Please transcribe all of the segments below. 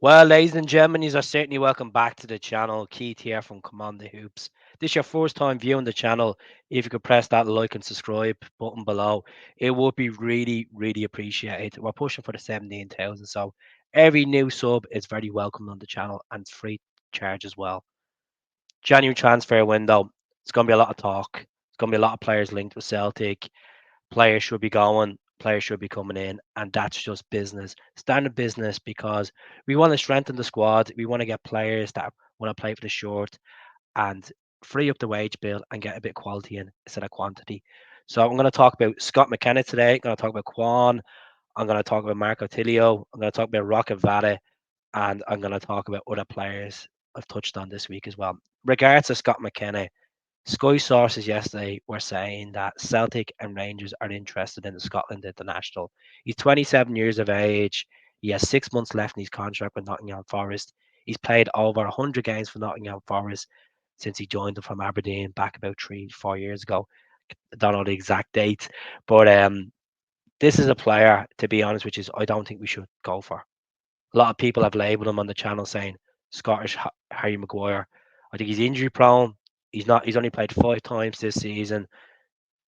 Well, ladies and gentlemen, you are certainly welcome back to the channel. Keith here from Command the Hoops. This is your first time viewing the channel. If you could press that like and subscribe button below, it would be really, really appreciated. We're pushing for the 17,000, so every new sub is very welcome on the channel and it's free of charge as well. January transfer window. It's going to be a lot of talk. It's going to be a lot of players linked with Celtic. Players should be going, players should be coming in, and that's just business, standard business, because we want to strengthen the squad. We want to get players that want to play for the short and free up the wage bill and get a bit of quality in instead of quantity. So I'm going to talk about Scott Mckenna today. I'm going to talk about Kwon. I'm going to talk about Marco Tilio. I'm going to talk about Rocket Vada, and I'm going to talk about other players I've touched on this week as well. Regards to Scott McKenna, Sky sources yesterday were saying that Celtic and Rangers are interested in the Scotland international. He's 27 years of age. He has 6 months left in his contract with Nottingham Forest. He's played over 100 games for Nottingham Forest since he joined them from Aberdeen back about 3, 4 years ago. I don't know the exact date, but this is a player, to be honest, which is I don't think we should go for. A lot of people have labelled him on the channel saying Scottish Harry Maguire. I think he's injury prone. He's not. He's only played 5 times this season.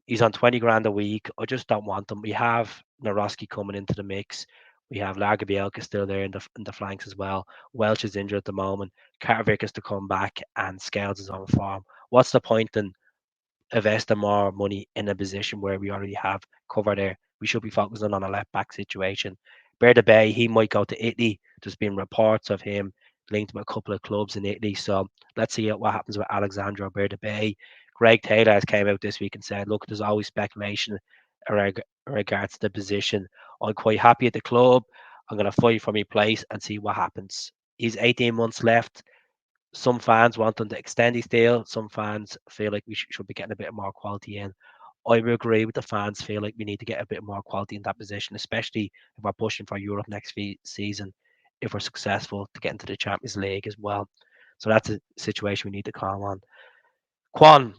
He's on 20 grand a week. I just don't want him. We have Naroski coming into the mix. We have Lagerbielke still there in the flanks as well. Welch is injured at the moment. Carvick is to come back, and Scales is on form. What's the point in investing more money in a position where we already have cover there? We should be focusing on a left back situation. Berta Bay, he might go to Italy. There's been reports of him linked with a couple of clubs in Italy. So let's see what happens with Alexandro Berta Bay. Greg Taylor has came out this week and said, look, there's always speculation in regards to the position. I'm quite happy at the club. I'm going to fight for my place and see what happens. He's 18 months left. Some fans want him to extend his deal. Some fans feel like we should be getting a bit more quality in. I would agree with the fans. Feel like we need to get a bit more quality in that position, especially if we're pushing for Europe next season. If we're successful to get into the Champions League as well, so that's a situation we need to calm on. Quan.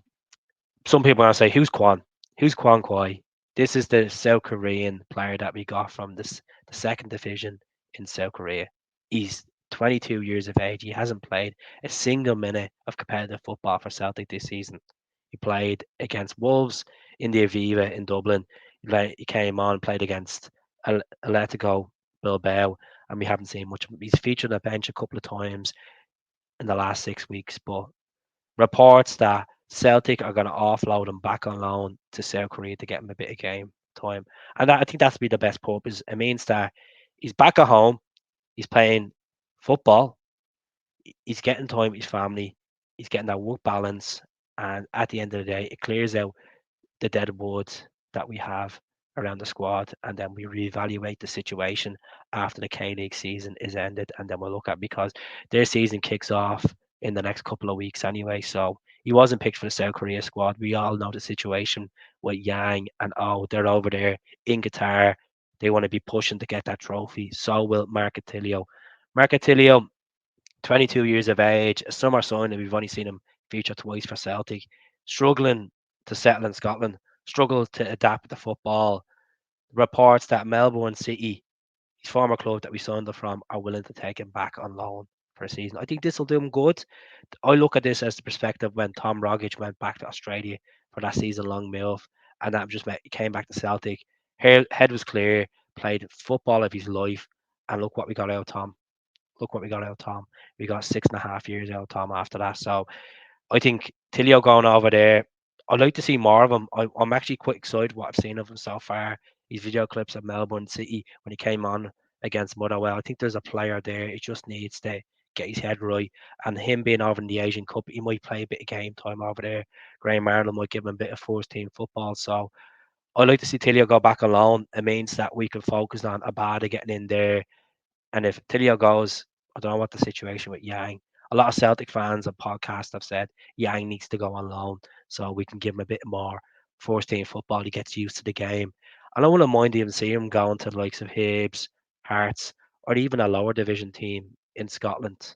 Some people are going to say, "Who's Quan? Who's Quan Quan?" This is the South Korean player that we got from the second division in South Korea. He's 22 years of age. He hasn't played a single minute of competitive football for Celtic this season. He played against Wolves in the Aviva in Dublin. He came on, played against Atletico Bilbao, and we haven't seen much of him. He's featured on the bench a couple of times in the last 6 weeks, but reports that Celtic are going to offload him back on loan to South Korea to get him a bit of game time. And I think that's be the best purpose. It means that he's back at home, he's playing football, he's getting time with his family, he's getting that work balance, and at the end of the day, it clears out the dead wood that we have around the squad, and then we reevaluate the situation after the K League season is ended, and then we'll look at because their season kicks off in the next couple of weeks anyway. So he wasn't picked for the South Korea squad. We all know the situation with Yang and oh, they're over there in Qatar. They want to be pushing to get that trophy. So will Marcatilio. Marcatilio, 22 years of age, a summer signing. We've only seen him feature twice for Celtic, struggling to settle in Scotland, struggled to adapt to football. Reports that Melbourne City, his former club that we signed him from, are willing to take him back on loan for a season. I think this will do him good. I look at this as the perspective when Tom Rogic went back to Australia for that season-long move, and that just he came back to Celtic. Head was clear, played football of his life, and look what we got out of Tom. Look what we got out of Tom. We got 6.5 years out of Tom after that. So I think Tilio going over there, I'd like to see more of him. I'm actually quite excited what I've seen of him so far. His video clips of Melbourne City when he came on against Motherwell. I think there's a player there. He just needs to get his head right. And him being over in the Asian Cup, he might play a bit of game time over there. Graham Arnold might give him a bit of first team football. So I'd like to see Tilio go back alone. It means that we can focus on Abada getting in there, and if Tilio goes, I don't know what the situation with Yang. A lot of Celtic fans and podcasts have said Yang needs to go on loan so we can give him a bit more first team football. He gets used to the game. I don't want to mind even see him going to the likes of Hibs, Hearts, or even a lower division team in Scotland.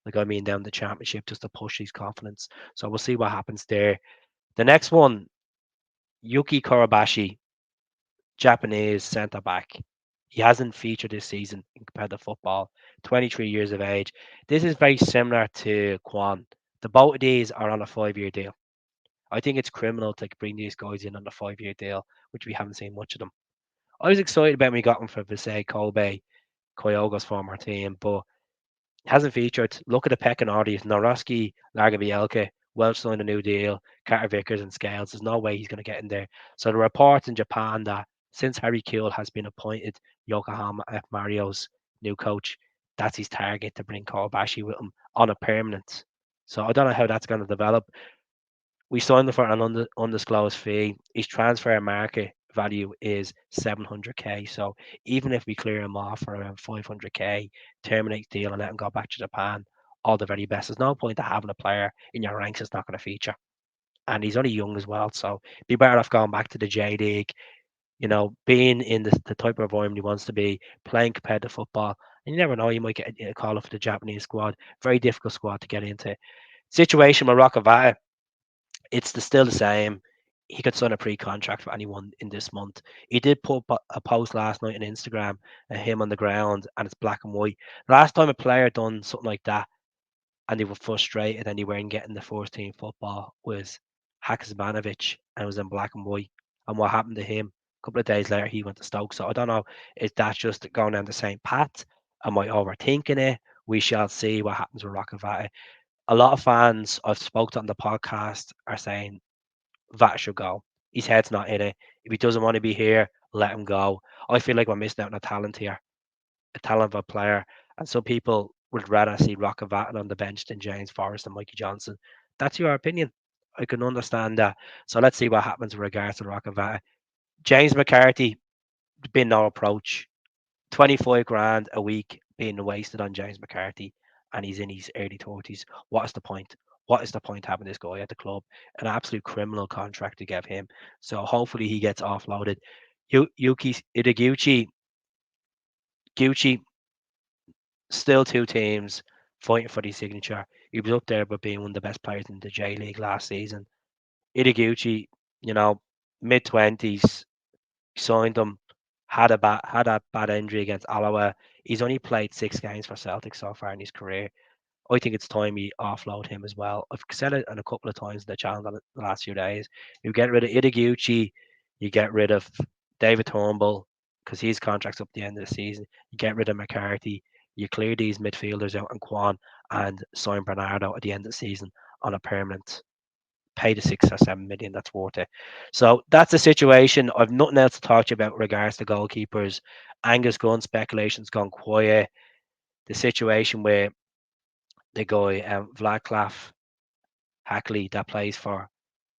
Like I mean down the championship just to push his confidence. So we'll see what happens there. The next one, Yuki Kobayashi, Japanese centre back. He hasn't featured this season in competitive football. 23 years of age. This is very similar to Kwon. The both of these are on a 5 year deal. I think it's criminal to bring these guys in on a 5 year deal, which we haven't seen much of them. I was excited about when we got him for Visay Kobe, Kyogo's former team, but hasn't featured. Look at the pecking order. Noroski, Largabielke, Welsh signed a new deal, Carter Vickers and Scales. There's no way he's going to get in there. So the reports in Japan that since Harry Kewell has been appointed Yokohama F. Mario's new coach, that's his target to bring Kobayashi with him on a permanent. So I don't know how that's going to develop. We signed him for an undisclosed fee. His transfer market value is 700k. So even if we clear him off for around 500k, terminate the deal and let him go back to Japan, all the very best. There's no point to having a player in your ranks that's not going to feature. And he's only young as well, so be better off going back to the J League. Being in the type of environment he wants to be, playing competitive football. And you never know, you might get a call up for the Japanese squad. Very difficult squad to get into. Situation with Rockavata, it's still the same. He could sign a pre-contract for anyone in this month. He did put a post last night on Instagram of him on the ground, and it's black and white. Last time a player done something like that, and they were frustrated and they weren't getting the first team football was Haksabanovic, and it was in black and white. And what happened to him? A couple of days later, he went to Stoke. So I don't know if that's just going down the same path. Am I overthinking it? We shall see what happens with Rockavata. A lot of fans I've spoken to on the podcast are saying Vat should go. His head's not in it. If he doesn't want to be here, let him go. I feel like we're missing out on a talent here, a talented player. And some people would rather see Rocket Vatton on the bench than James Forrest and Mikey Johnson. That's your opinion. I can understand that. So let's see what happens with regards to Rocket Vatton. James McCarthy, been no approach. 25 grand a week being wasted on James McCarthy, and he's in his early 30s. What is the point? What is the point having this guy at the club? An absolute criminal contract to give him. So hopefully he gets offloaded. Yuki Itaguchi, Gucci, still two teams fighting for the signature. He was up there but being one of the best players in the J League last season. Itaguchi, you know, mid 20s, signed him, had a bad injury against Alloa. He's only played 6 games for Celtic so far in his career. I think it's time we offload him as well. I've said it a couple of times in the channel the last few days. You get rid of Itaguchi, you get rid of David Turnbull because his contract's up at the end of the season. You get rid of McCarthy. You clear these midfielders out and Quan and sign Bernardo at the end of the season on a permanent. Pay the 6 or 7 million. That's worth it. So that's the situation. I've nothing else to talk to you about regards to goalkeepers. Angus Gunn speculation's gone quiet. The situation where the guy Vladklav Hackley that plays for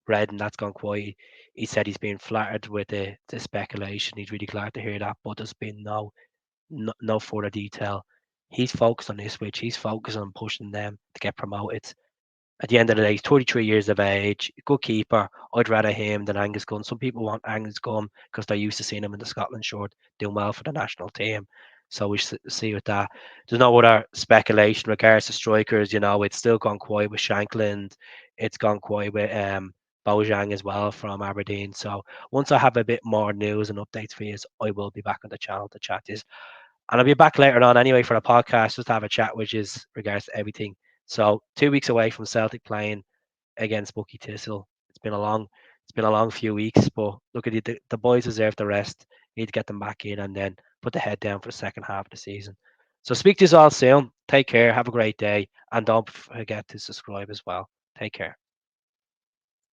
Red and that's gone quiet. He said he's been flattered with the speculation. He's really glad to hear that, but there's been no further detail. He's focused on this switch. He's focused on pushing them to get promoted. At the end of the day, he's 33 years of age, good keeper. I'd rather him than Angus Gunn. Some people want Angus Gunn because they're used to seeing him in the Scotland shirt doing well for the national team. So we see with that. There's no other speculation regards to strikers. It's still gone quiet with Shankland. It's gone quiet with Bojang as well from Aberdeen. So once I have a bit more news and updates for you, I will be back on the channel to chat this. And I'll be back later on anyway for a podcast just to have a chat, which is regards to everything. So 2 weeks away from Celtic playing against Bucky Thistle. It's been a long few weeks, but look at it, the boys deserve the rest. Need to get them back in and then put the head down for the second half of the season. So speak to you all soon. Take care. Have a great day, and don't forget to subscribe as well. Take care.